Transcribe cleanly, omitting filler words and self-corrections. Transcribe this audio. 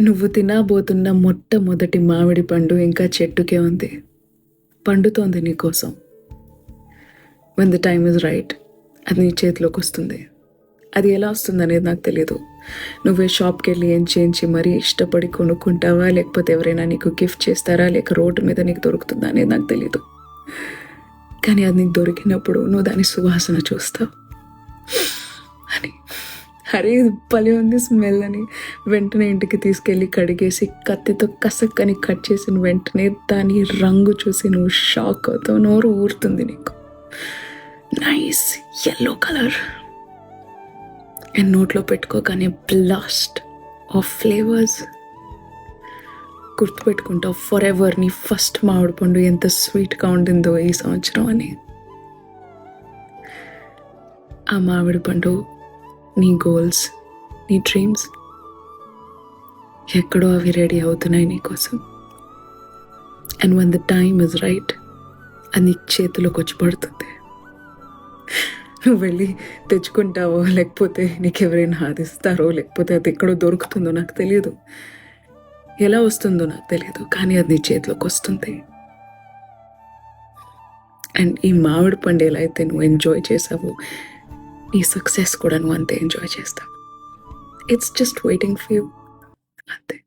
నువ్వు తినబోతున్న మొట్టమొదటి మామిడి పండు ఇంకా చెట్టుకే ఉంది. పండుతోంది నీకోసం. When the time is right అది నీ చేతిలోకొస్తుంది. అది ఎలా వస్తుందనేది నాకు తెలీదు. నువ్వే షాప్‌కెళ్ళి ఎంచి మరీ ఇష్టపడి కొనుక్కుంటావా? లేకపోతే ఎవరైనా నీకు గిఫ్ట్ చేస్తారా? లేక రోడ్డు మీద నీకు దొరుకుతుందా అనేది నాకు తెలీదు. కానీ అది నీకు దొరికినప్పుడు నువ్వు దాని సువాసన చూస్తావు. అని అరే ఇది భలే ఉంది స్మెల్ అని వెంటనే ఇంటికి తీసుకెళ్ళి కడిగేసి కత్తితో కసక్కని కట్ చేసిన వెంటనే దాని రంగు చూసి నువ్వు షాక్ అవుతావు. నోరు ఊరుతుంది నీకు. నైస్ యెల్లో కలర్ అండ్ నోట్లో పెట్టుకోగానే బ్లాస్ట్ ఆఫ్ ఫ్లేవర్స్. గుర్తుపెట్టుకుంటావు ఫర్ ఎవర్ నీ ఫస్ట్ మామిడి పండు ఎంత స్వీట్గా ఉండిందో ఈ సంవత్సరం అని. ఆ మామిడి పండు నీ గోల్స్, నీ డ్రీమ్స్ ఎక్కడో అవి రెడీ అవుతున్నాయి నీకోసం. And one the time is right అది నీ చేతిలోకి వచ్చి పడుతుంది. నువ్వు వెళ్ళి తెచ్చుకుంటావో లేకపోతే నీకు ఎవరైనా ఆదిస్తారో లేకపోతే అది ఎక్కడో దొరుకుతుందో నాకు తెలియదు, ఎలా వస్తుందో నాకు తెలియదు, కానీ అది నీ చేతిలోకి వస్తుంది. అండ్ ఈ మామిడి పండు ఎలా అయితే నువ్వు ఎంజాయ్ చేసావో నీ సక్సెస్ కూడా నువ్వు అంతే ఎంజాయ్ చేస్తావు. It's just waiting for you అంతే.